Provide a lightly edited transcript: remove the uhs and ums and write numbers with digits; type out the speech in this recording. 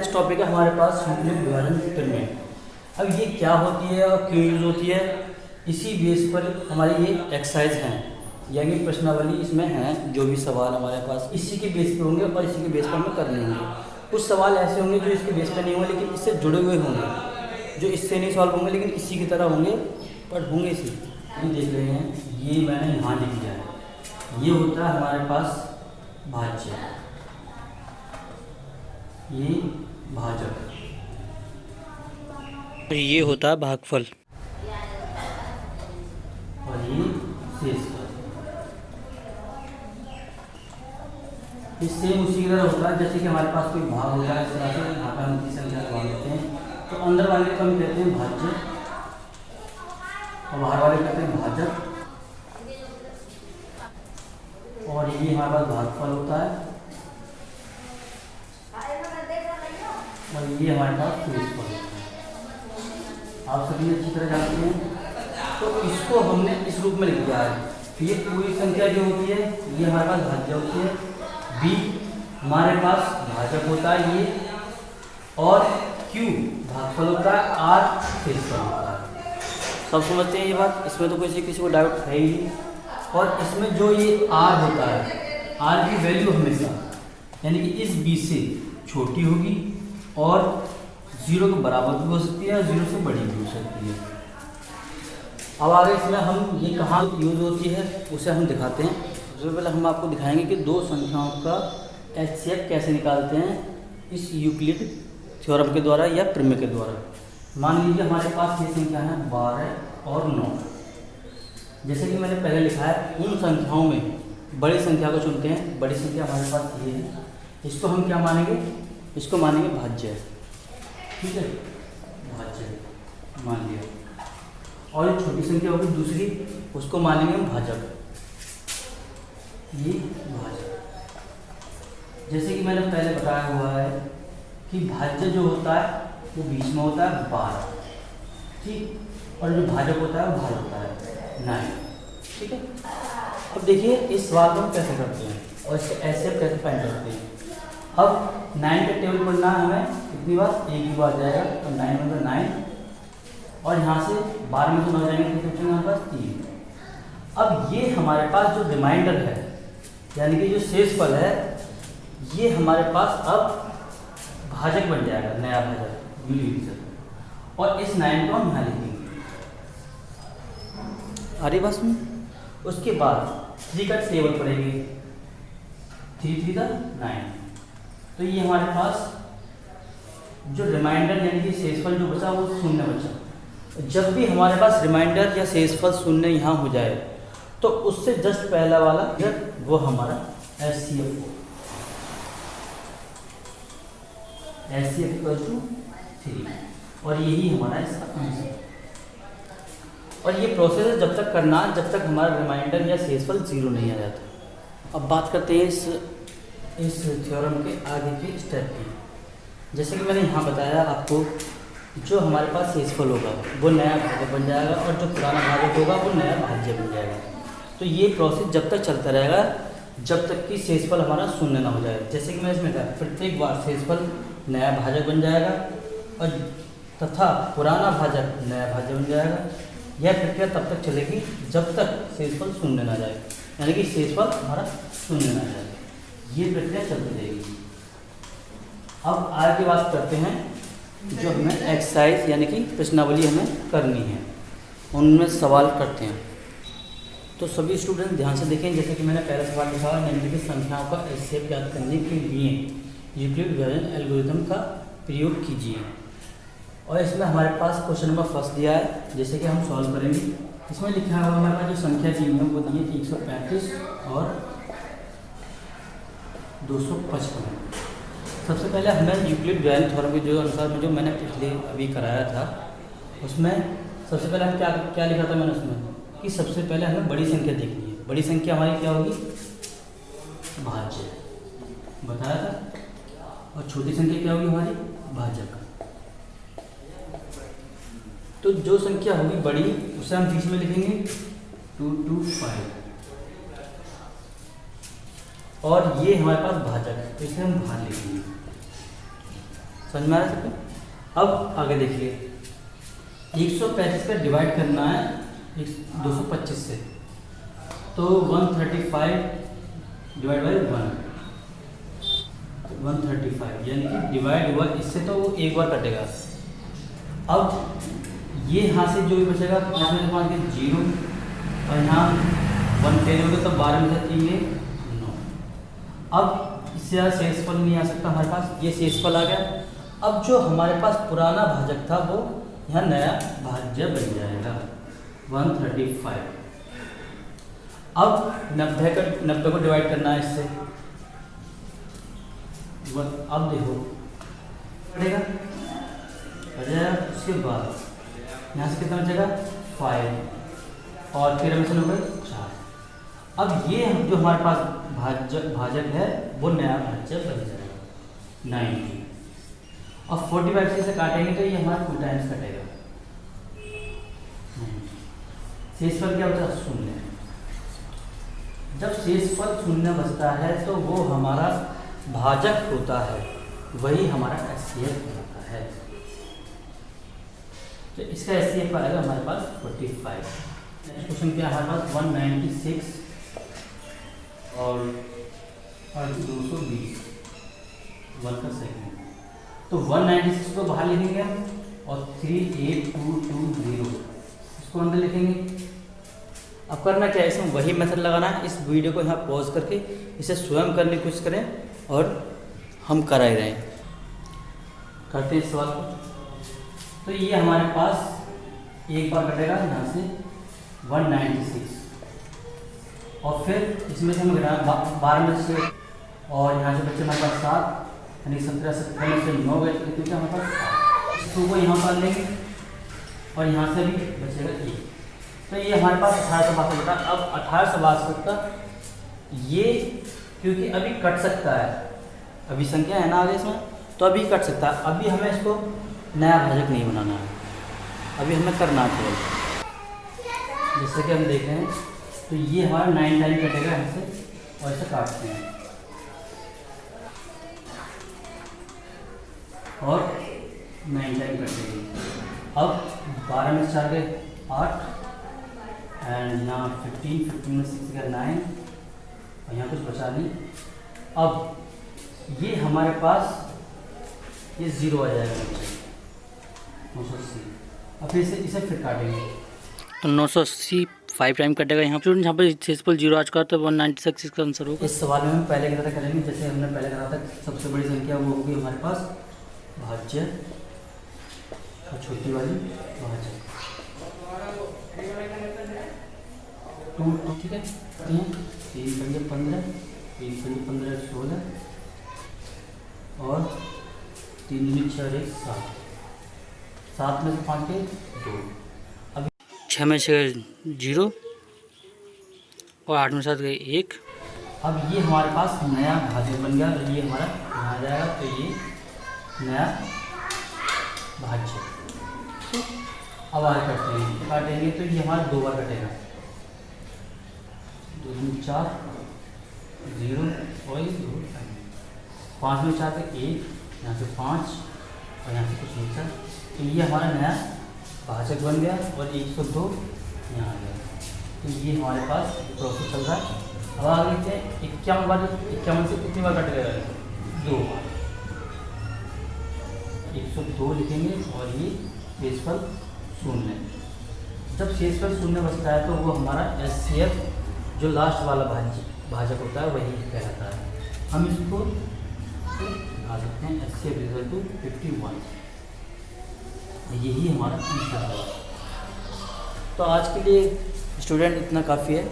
Next topic है हमारे पास संतुलित विभाजन प्रमेय। अब ये क्या होती है और क्यों यूज होती है, इसी बेस पर हमारी ये एक्सरसाइज हैं, यानी प्रश्नावली इसमें हैं। जो भी सवाल हमारे पास इसी के बेस पर होंगे और इसी के बेस पर हमें करने होंगे। कुछ सवाल ऐसे होंगे जो इसके बेस पर नहीं होंगे लेकिन इससे जुड़े हुए होंगे, जो इससे नहीं सॉल्व होंगे लेकिन इसी की तरह होंगे, पर होंगे इसी। ये देख रहे हैं, ये मैंने यहाँ लिख दिया है। ये होता है हमारे पास भाज्य, ये भाजक, ये होता है भागफल और ये शेषफल। इससे उसी की तरह होता है जैसे कि हमारे पास कोई भाग हो जाए, इस तरह से यहाँ पर हम की संख्या लगा लेते हैं, तो अंदर वाले को हम कहते हैं भाज्य और बाहर वाले कहते हैं भाजक, और ये हमारे पास भागफल होता है, और ये हमारे पास शेषफल होता है। आप सभी अच्छी तरह जानते हैं। तो इसको हमने इस रूप में लिख दिया है। ये पूरी संख्या जो होती है ये हमारे पास भाज्य होती है, बी हमारे पास भाजक होता है ये, और क्यू भागफल होता है, आर शेषफल होता है। सब समझते हैं ये बात, इसमें तो किसी को डाउट है ही नहीं। और इसमें जो ये आर होता है, आर की वैल्यू हमेशा यानी कि इस बी से छोटी होगी और 0 के बराबर भी हो सकती है और 0 से बड़ी भी हो सकती है। अब आगे इसमें हम ये कहाँ यूज होती है उसे हम दिखाते हैं। सबसे पहले हम आपको दिखाएंगे कि दो संख्याओं का एचसीएफ कैसे निकालते हैं इस यूक्लिड थ्योरम के द्वारा या प्रमेय के द्वारा। मान लीजिए हमारे पास ये संख्या है 12 और 9। जैसे कि मैंने पहले लिखा है, उन संख्याओं में बड़ी संख्या को चुनते हैं। बड़ी संख्या हमारे पास ये है, इसको हम क्या मानेंगे, इसको मानेंगे भाज्य, ठीक है, भाज्य मान लिया। और ये छोटी संख्या होगी दूसरी, उसको मानेंगे हम भाजक, ये भाजक। जैसे कि मैंने पहले बताया हुआ है कि भाज्य जो होता है वो बीच में होता है 12, ठीक, और जो भाजक होता है वो बाहर होता है 9, ठीक है। अब देखिए इस सवाल को हम कैसे करते हैं और इससे ऐसे कैसे फाइंड करते हैं। अब 9 का टेबल पढ़ना है हमें, कितनी बार, एक ही बार जाएगा, तो 9 में 9, और यहाँ से 12 में तो 9 जाएंगे, कितने बचेंगे हमारे पास 3। अब ये हमारे पास जो रिमाइंडर है यानी कि जो शेषफल है, ये हमारे पास अब भाजक बन जाएगा, नया भाजक यूनिवर्सल, और इस 9 को हम यहाँ लिखेंगे। अरे बस में उसके बाद 3 का टेबल पड़ेगी, 3 3 का 9, तो ये हमारे पास जो रिमाइंडर यानी कि शेषफल जो बचा वो 0 बचा। जब भी हमारे पास रिमाइंडर या शेषफल 0 यहाँ हो जाए तो उससे जस्ट पहला वाला वो हमारा एचसीएफ हो, एचसीएफ इक्वल टू 3, और यही हमारा इसका आंसर। और ये प्रोसेस जब तक करना जब तक हमारा रिमाइंडर या शेषफल 0 नहीं आ जाता। अब बात करते हैं इस थ्योरम के आगे की स्टेप की। जैसे कि मैंने यहाँ बताया आपको, जो हमारे पास शेषफल होगा वो नया भाजक बन जाएगा और जो पुराना भाजक होगा वो नया भाज्य बन जाएगा। तो ये प्रोसेस जब तक चलता रहेगा जब तक कि शेषफल हमारा 0 ना हो जाए। जैसे कि मैं इसमें कहा, प्रत्येक बार शेषफल नया भाजक बन जाएगा और तथा पुराना भाजक नया भाज्य बन जाएगा। यह प्रक्रिया तब तक चलेगी जब तक शेषफल 0 ना जाए, यानी कि शेषफल हमारा 0 ना जाए, ये प्रक्रिया चलती रहेगी। अब आगे बात करते हैं जो हमें एक्सरसाइज यानी कि प्रश्नावली हमें करनी है, उनमें सवाल करते हैं। तो सभी स्टूडेंट ध्यान से देखें। जैसे कि मैंने पहला सवाल लिखा है, निम्नलिखित संख्याओं का एचसीएफ ज्ञात करने के लिए यूक्लिड विभाजन एल्गोरिथम का प्रयोग कीजिए। और इसमें हमारे पास क्वेश्चन नंबर फर्स्ट दिया है, जैसे कि हम सॉल्व करेंगे। इसमें लिखा हुआ हमारे पास जो संख्या दी है वो दी है 135 और 255। सबसे पहले हमें यूक्लिड विभाजन थ्योरम के जो अनुसार में जो मैंने पिछले अभी कराया था उसमें सबसे पहले हम क्या लिखा था मैंने उसमें कि सबसे पहले हमें बड़ी संख्या देखनी है। बड़ी संख्या हमारी क्या होगी, भाज्य बताया था, और छोटी संख्या क्या होगी हमारी, भाजक। तो जो संख्या होगी बड़ी उसे हम बीच में लिखेंगे 225, और ये हमारे पास भाजक है तो इसे हम बाहर लिखेंगे। समझ में आ रहा है? अब आगे देखिए, 135 का डिवाइड करना है 225 से, तो 135 डिवाइड बाई 135 यानी कि डिवाइड हुआ इससे, तो वो एक बार कटेगा। अब ये यहाँ से जो भी बचेगा इसमें मान के 0 और यहाँ 1 टेन होगा, तो 12 में से 3 में 9। अब इससे ज़्यादा शेषफल नहीं आ सकता हमारे पास, ये शेषफल आ गया। अब जो हमारे पास पुराना भाजक था वो यहाँ नया भाज्य बन जाएगा 135। अब 90 को डिवाइड करना है इससे, अब देखो बढ़ेगा, उसके बाद यहाँ से कितना बचेगा 5 और फिर हमें हो गए 4। अब ये जो हमारे पास भाजक है वो नया भाज्य बन जाएगा 90। और 45 से काटेंगे तो ये हमारा 2 टाइम्स कटेगा। शेषफल क्या बचा? 0। जब शेषफल 0 बचता है तो वो हमारा भाजक होता है, वही हमारा एचसीएफ होता है। तो इसका एचसीएफ आएगा हमारे पास 45। क्वेश्चन क्या है हमारे पास 196 और 220 1 का सेकंड। तो 196 को बाहर लिखेंगे हम और 38220 इसको अंदर लिखेंगे। अब करना क्या है, इसमें वही मेथड लगाना है। इस वीडियो को यहाँ पॉज करके इसे स्वयं करने की कोशिश करें और हम करा ही रहे करते हैं इस सवाल को। तो ये हमारे पास एक बार कटेगा यहाँ से 196 और फिर इसमें से हम 12 में से और यहाँ से बच्चे हमारे पास 7 यानी 17 में से 9 गए, क्योंकि हमारे पास 2 को यहाँ पर लेंगे और यहाँ से भी बचेगा 1। तो ये हमारे पास 1862 बटा। अब 1862 का ये क्योंकि अभी कट सकता है, अभी संख्या है ना आगे इसमें, तो अभी कट सकता है। अभी हमें इसको नया भाजक नहीं बनाना है, अभी हमें करना है केवल। जैसे कि हम देख रहे हैं तो ये हमारा 9 टाइम कटेगा यहाँ से और इसे काटते हैं और 9 टाइम कटेगी। अब 12 में 4 गए 8 एंड यहाँ 15 में 6 गया 9 और यहाँ कुछ बचा नहीं। अब ये हमारे पास ये 0 आ जाएगा 980। अब फिर इसे फिर काटेंगे तो 980 5 टाइम कटेगा यहाँ पर। यहाँ पर शेषफल 0 आज का, तो 196 इसका आंसर होगा। इस सवाल में हम पहले की तरह करेंगे जैसे हमने पहले करा था। सबसे बड़ी संख्या वो होगी हमारे पास भाज्य और छोटी वाली भाज्य 2। ठीक है, 3 पंजे 15, 3 पंजे 15 16 और 3 दूनी 6 और 1 7। 7 में से 5 के 2। अब 6 में से 0 और 8 में 7 गए 1। अब ये हमारे पास नया भाजक बन गया और ये हमारा यहाँ आ जाएगा, तो ये नया भाज्य। अब आगे काटेंगे तो ये हमारा 2 बार कटेगा 2 दूनी 4 0 और 2। 5 में 4 तक 1, यहाँ से 5 और यहाँ से कुछ नीचा, तो ये हमारा नया भाजक बन गया और 102 यहाँ आ गया। तो ये हमारे पास प्रोसेस चल रहा है। अब आगे लिखते हैं 51 बार। 51 से कितनी बार कट गया? 2 बार। 102 लिखेंगे और ये शेषफल 0। जब शेषफल 0 बचता है तो वो हमारा एचसीएफ जो लास्ट वाला भाजक होता है वही कहलाता है। हम इसको आ सकते हैं एचसीएफ इक्वल टू 51। यही हमारा आंसर है। तो आज के लिए स्टूडेंट इतना काफ़ी है।